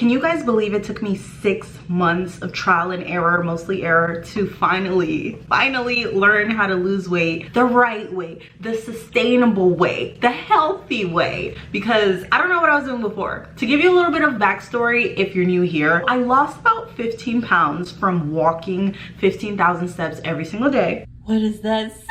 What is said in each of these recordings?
Can you guys believe it took me 6 months of trial and error, mostly error, to finally learn how to lose weight the right way, the sustainable way, the healthy way? Because I don't know what I was doing before. To give you a little bit of backstory, if you're new here, I lost about 15 pounds from walking 15,000 steps every single day. What does that say?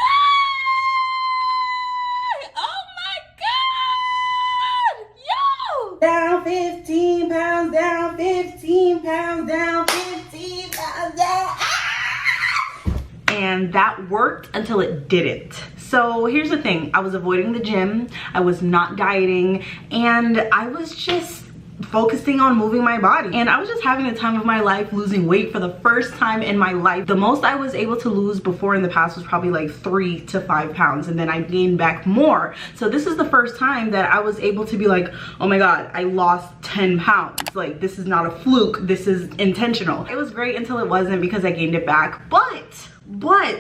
Down 15 pounds, down 15 pounds, down 15 pounds, down. Ah! And that worked until it didn't. So here's the thing, I was avoiding the gym, I was not dieting, and I was just focusing on moving my body, and I was just having the time of my life, losing weight for the first time in my life. The most I was able to lose before in the past was probably like 3 to 5 pounds, and then I gained back more. So this is the first time that I was able to be like, oh my god, I lost 10 pounds. Like, this is not a fluke, this is intentional. It was great until it wasn't, because I gained it back. But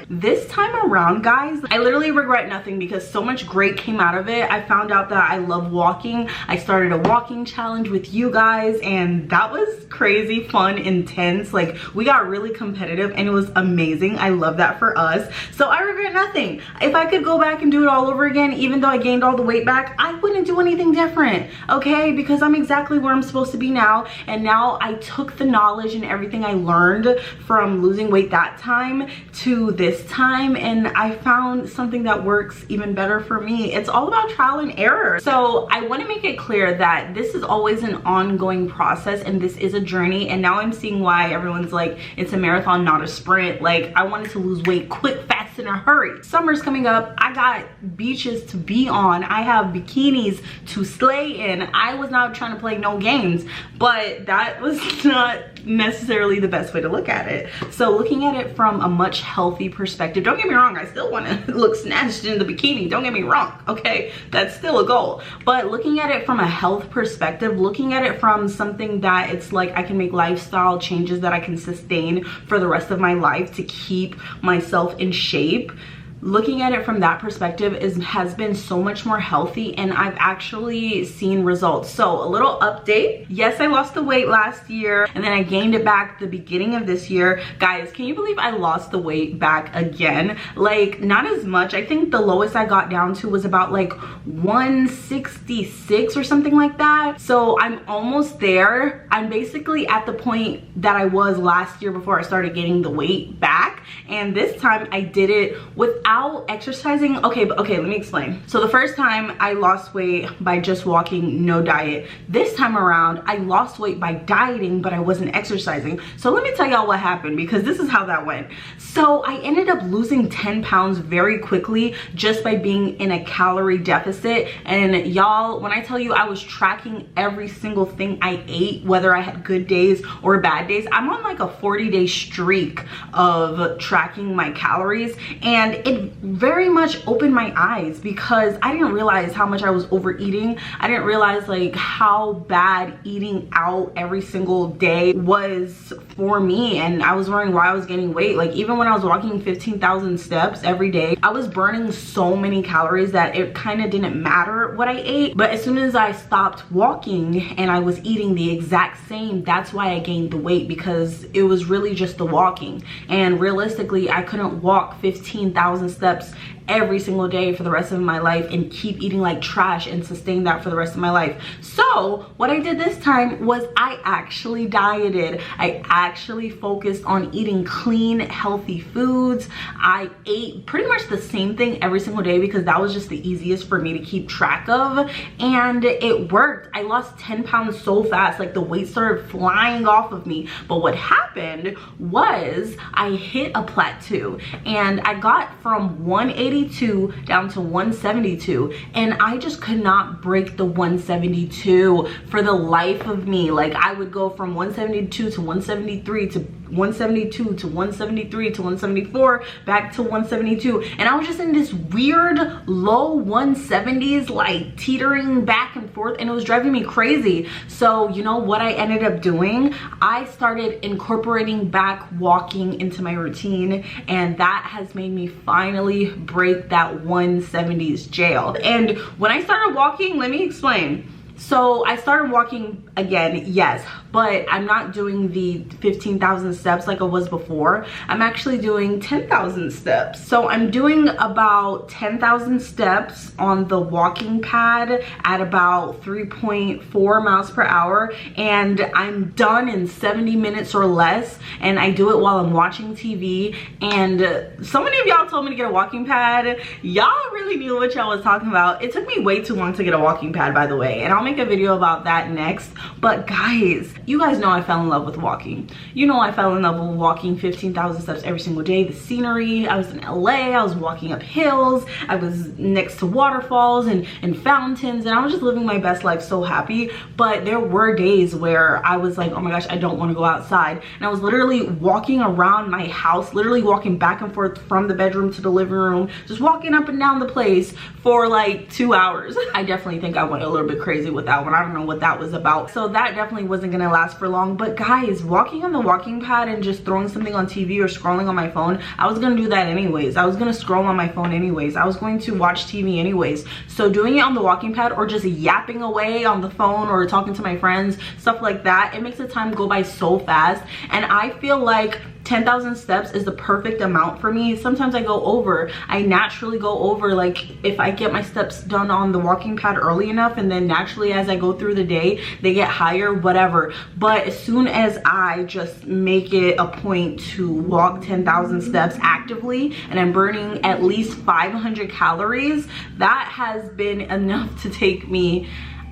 this time around, guys, I literally regret nothing, because so much great came out of it. I found out that I love walking. I started a walking challenge with you guys, and that was crazy, fun, intense. Like, we got really competitive, and it was amazing. I love that for us. So I regret nothing. If I could go back and do it all over again, even though I gained all the weight back, I wouldn't do anything different, okay? Because I'm exactly where I'm supposed to be now, and now I took the knowledge and everything I learned from losing weight that time to this time, and I found something that works even better for me. It's all about trial and error. So I want to make it clear that this is always an ongoing process, and this is a journey. And now I'm seeing why everyone's like, it's a marathon, not a sprint. Like, I wanted to lose weight quick, fast, in a hurry. Summer's coming up. I got beaches to be on. I have bikinis to slay in. I was not trying to play no games, but that was not necessarily the best way to look at it. So looking at it from a much healthy perspective, don't get me wrong, I still want to look snatched in the bikini, don't get me wrong, okay? That's still a goal. But looking at it from a health perspective, looking at it from something that it's like I can make lifestyle changes that I can sustain for the rest of my life to keep myself in shape, looking at it from that perspective has been so much more healthy, and I've actually seen results. So a little update. Yes, I lost the weight last year, and then I gained it back the beginning of this year. Guys, can you believe I lost the weight back again? Like, not as much. I think the lowest I got down to was about like 166 or something like that. So I'm almost there. I'm basically at the point that I was last year before I started getting the weight back, and this time I did it without exercising. Okay, let me explain. So the first time I lost weight by just walking, no diet. This time around I lost weight by dieting, but I wasn't exercising. So let me tell y'all what happened, because this is how that went. So I ended up losing 10 pounds very quickly just by being in a calorie deficit. And y'all, when I tell you I was tracking every single thing I ate, whether I had good days or bad days, I'm on like a 40-day streak of tracking my calories, and it very much opened my eyes, because I didn't realize how much I was overeating. I didn't realize like how bad eating out every single day was for me, and I was wondering why I was gaining weight. Like, even when I was walking 15,000 steps every day, I was burning so many calories that it kind of didn't matter what I ate. But as soon as I stopped walking and I was eating the exact same, that's why I gained the weight, because it was really just the walking. And realistically, I couldn't walk 15,000 steps every single day for the rest of my life and keep eating like trash and sustain that for the rest of my life. So what I did this time was I actually dieted. I actually focused on eating clean, healthy foods. I ate pretty much the same thing every single day, because that was just the easiest for me to keep track of, and it worked. I lost 10 pounds so fast, like the weight started flying off of me. But what happened was I hit a plateau, and I got from 182 down to 172, and I just could not break the 172 for the life of me. Like, I would go from 172 to 173 to 172 to 173 to 174 back to 172, and I was just in this weird low 170s, like teetering back and forth, and it was driving me crazy. So you know what I ended up doing? I started incorporating back walking into my routine, and that has made me finally break that 170s jail. And when I started walking, let me explain. So I started walking again, yes, but I'm not doing the 15,000 steps like I was before. I'm actually doing 10,000 steps. So I'm doing about 10,000 steps on the walking pad at about 3.4 miles per hour, and I'm done in 70 minutes or less. And I do it while I'm watching TV. And so many of y'all told me to get a walking pad. Y'all really knew what y'all was talking about. It took me way too long to get a walking pad, by the way, and I'll make a video about that next. But guys, you guys know I fell in love with walking. You know I fell in love with walking 15,000 steps every single day. The scenery, I was in LA, I was walking up hills, I was next to waterfalls and fountains, and I was just living my best life, so happy. But there were days where I was like, oh my gosh, I don't want to go outside. And I was literally walking around my house, literally walking back and forth from the bedroom to the living room, just walking up and down the place for like 2 hours. I definitely think I went a little bit crazy with that one. I don't know what that was about. So that definitely wasn't gonna last for long. But guys, walking on the walking pad and just throwing something on TV or scrolling on my phone, I was gonna do that anyways. I was gonna scroll on my phone anyways. I was going to watch TV anyways. So doing it on the walking pad or just yapping away on the phone or talking to my friends, stuff like that, it makes the time go by so fast. And I feel like 10,000 steps is the perfect amount for me. Sometimes I go over. I naturally go over, like if I get my steps done on the walking pad early enough, and then naturally as I go through the day they get higher, whatever. But as soon as I just make it a point to walk 10,000 steps actively and I'm burning at least 500 calories, that has been enough to take me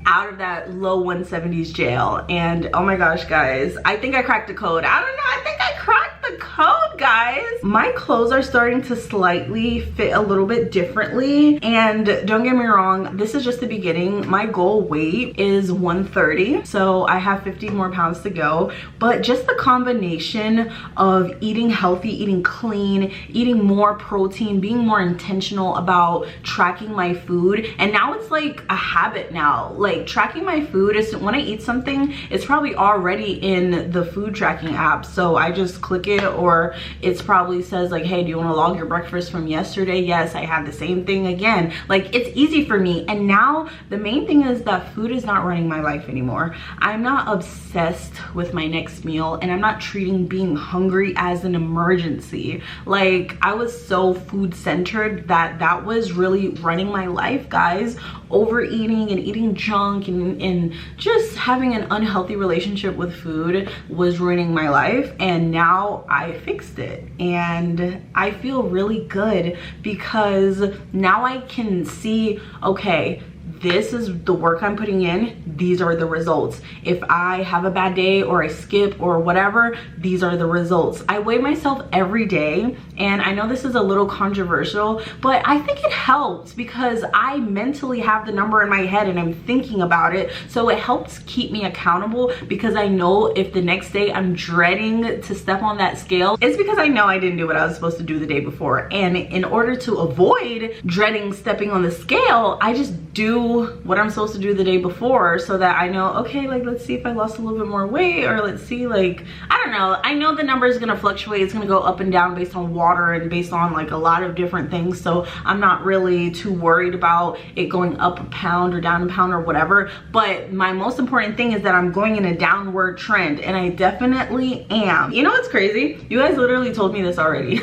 out of that low 170s jail. And oh my gosh, guys, I think I cracked the code. I don't know, I think I cracked the code, guys. My clothes are starting to slightly fit a little bit differently, and don't get me wrong, this is just the beginning. My goal weight is 130, so I have 50 more pounds to go. But just the combination of eating healthy, eating clean, eating more protein, being more intentional about tracking my food, and now it's like a habit now. Like tracking my food is, when I eat something, it's probably already in the food tracking app, so I just click it, or it's probably says like, hey, do you want to log your breakfast from yesterday? Yes, I had the same thing again. Like, it's easy for me. And now the main thing is that food is not running my life anymore. I'm not obsessed with my next meal, and I'm not treating being hungry as an emergency. Like, I was so food centered that was really running my life, guys. Overeating and eating junk and just having an unhealthy relationship with food was ruining my life, and now I fixed it and I feel really good because now I can see, okay, this is the work I'm putting in, these are the results. If I have a bad day or I skip or whatever, these are the results. I weigh myself every day, and I know this is a little controversial, but I think it helps because I mentally have the number in my head and I'm thinking about it. So it helps keep me accountable, because I know if the next day I'm dreading to step on that scale, it's because I know I didn't do what I was supposed to do the day before. And in order to avoid dreading stepping on the scale, I just do what I'm supposed to do the day before, so that I know, okay, like, let's see if I lost a little bit more weight, or let's see, like, I don't know. I know the number is gonna fluctuate. It's gonna go up and down based on water and based on like a lot of different things. So I'm not really too worried about it going up a pound or down a pound or whatever. But my most important thing is that I'm going in a downward trend, and I definitely am. You know what's crazy? You guys literally told me this already.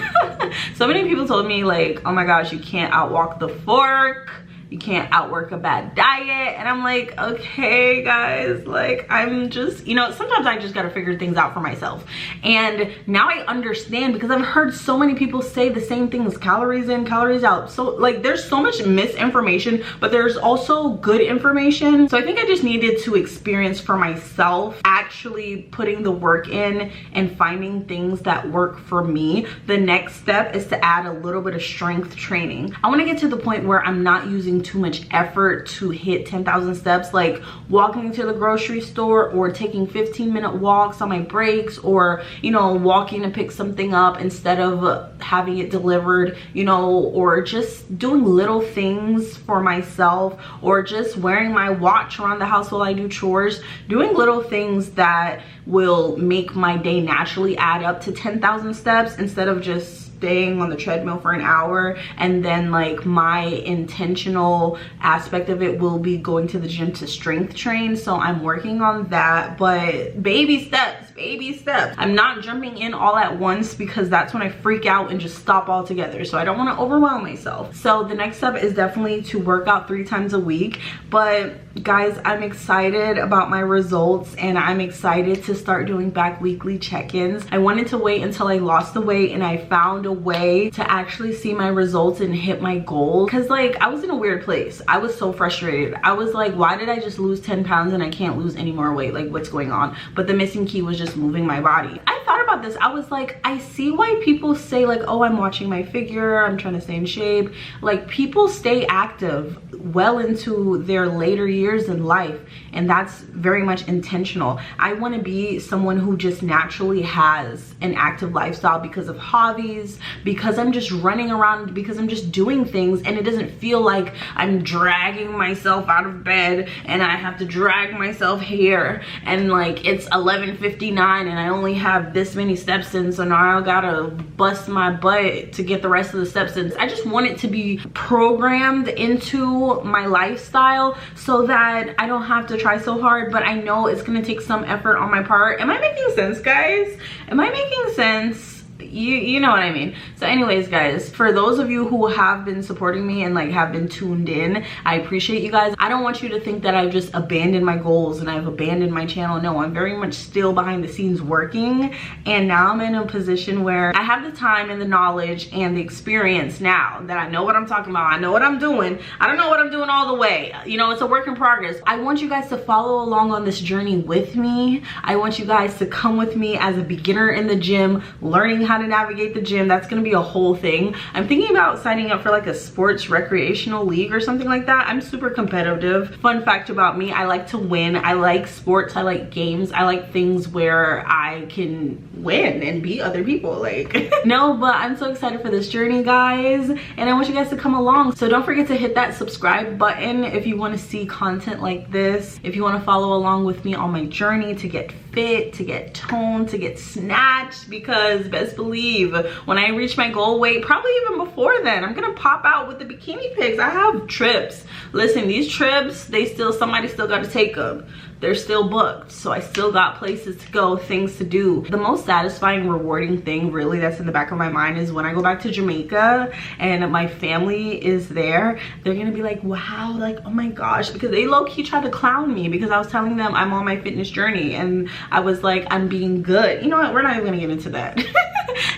So many people told me like, oh my gosh, you can't outwalk the fork, you can't outwork a bad diet. And I'm like, okay guys, like, I'm just, you know, sometimes I just gotta figure things out for myself. And now I understand, because I've heard so many people say the same things, calories in, calories out. So like, there's so much misinformation, but there's also good information. So I think I just needed to experience for myself, actually putting the work in and finding things that work for me. The next step is to add a little bit of strength training. I want to get to the point where I'm not using too much effort to hit 10,000 steps, like walking to the grocery store or taking 15-minute walks on my breaks, or, you know, walking to pick something up instead of having it delivered, you know, or just doing little things for myself, or just wearing my watch around the house while I do chores, doing little things that will make my day naturally add up to 10,000 steps instead of just staying on the treadmill for an hour, and then like my intentional aspect of it will be going to the gym to strength train. So I'm working on that, but baby steps, baby steps. I'm not jumping in all at once because that's when I freak out and just stop altogether. So I don't want to overwhelm myself. So the next step is definitely to work out 3 times a week. But guys, I'm excited about my results, and I'm excited to start doing back weekly check-ins. I wanted to wait until I lost the weight and I found a way to actually see my results and hit my goal, because like I was in a weird place. I was so frustrated. I was like, why did I just lose 10 pounds and I can't lose any more weight? Like, what's going on? But the missing key was just moving my body. I thought about this. I was like, I see why people say like, oh, I'm watching my figure, I'm trying to stay in shape. Like, people stay active well into their later years in life, and that's very much intentional. I want to be someone who just naturally has an active lifestyle because of hobbies, because I'm just running around, because I'm just doing things, and it doesn't feel like I'm dragging myself out of bed and I have to drag myself here, and like it's 11:59 and I only have this many steps in, so now I gotta bust my butt to get the rest of the steps in. I just want it to be programmed into my lifestyle so that I don't have to try so hard, but I know it's gonna take some effort on my part. Am I making sense, guys? Am I making sense? You know what I mean. So anyways, guys, for those of you who have been supporting me and like have been tuned in, I appreciate you guys. I don't want you to think that I've just abandoned my goals and I've abandoned my channel. No, I'm very much still behind the scenes working, and now I'm in a position where I have the time and the knowledge and the experience now that I know what I'm talking about. I know what I'm doing. I don't know what I'm doing all the way. You know, it's a work in progress. I want you guys to follow along on this journey with me. I want you guys to come with me as a beginner in the gym, learning how to navigate the gym. That's gonna be a whole thing. I'm thinking about signing up for like a sports recreational league or something like that. I'm super competitive. Fun fact about me, I like to win. I like sports, I like games, I like things where I can win and beat other people. Like no, but I'm so excited for this journey, guys, and I want you guys to come along. So don't forget to hit that subscribe button if you want to see content like this, if you want to follow along with me on my journey to get fit, to get toned, to get snatched, because best believe when I reach my goal weight, probably even before then, I'm gonna pop out with the bikini pics. I have trips. Listen, these trips, somebody still got to take them. They're still booked, so I still got places to go, things to do. The most satisfying, rewarding thing really that's in the back of my mind is when I go back to Jamaica and my family is there. They're gonna be like, wow, like, oh my gosh, because they low-key tried to clown me because I was telling them I'm on my fitness journey, and I was like, I'm being good. You know what, we're not even gonna get into that.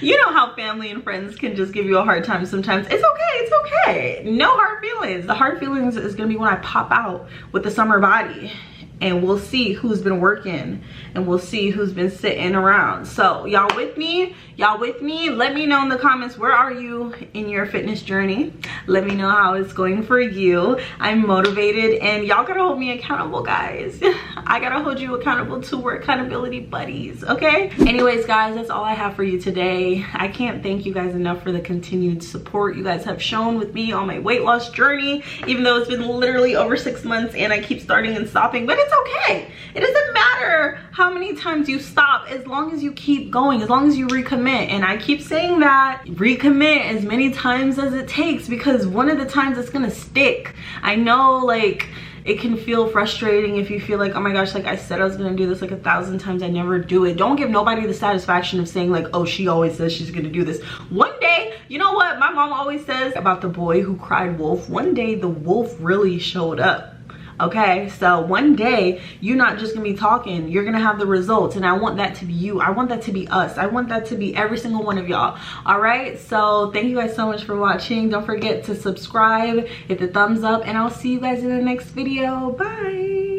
You know how family and friends can just give you a hard time sometimes. It's okay, it's okay. No hard feelings. The hard feelings is gonna be when I pop out with the summer body, and we'll see who's been working and we'll see who's been sitting around. So y'all with me? Y'all with me? Let me know in the comments, where are you in your fitness journey? Let me know how it's going for you. I'm motivated, and y'all gotta hold me accountable, guys. I gotta hold you accountable too. We're accountability buddies, okay? Anyways, guys, that's all I have for you today. I can't thank you guys enough for the continued support you guys have shown with me on my weight loss journey, even though it's been literally over 6 months and I keep starting and stopping, but it's okay. It doesn't matter how many times you stop, as long as you keep going, as long as you recommit. And I keep saying that, recommit as many times as it takes, because one of the times it's gonna stick. I know, like, it can feel frustrating if you feel like, oh my gosh, like I said I was gonna do this like 1,000 times, I never do it. Don't give nobody the satisfaction of saying like, oh, she always says she's gonna do this. One day, you know what my mom always says about the boy who cried wolf? One day the wolf really showed up. Okay, so one day you're not just gonna be talking, you're gonna have the results, and I want that to be you. I want that to be us. I want that to be every single one of y'all. All right, so thank you guys so much for watching. Don't forget to subscribe, hit the thumbs up, and I'll see you guys in the next video. Bye.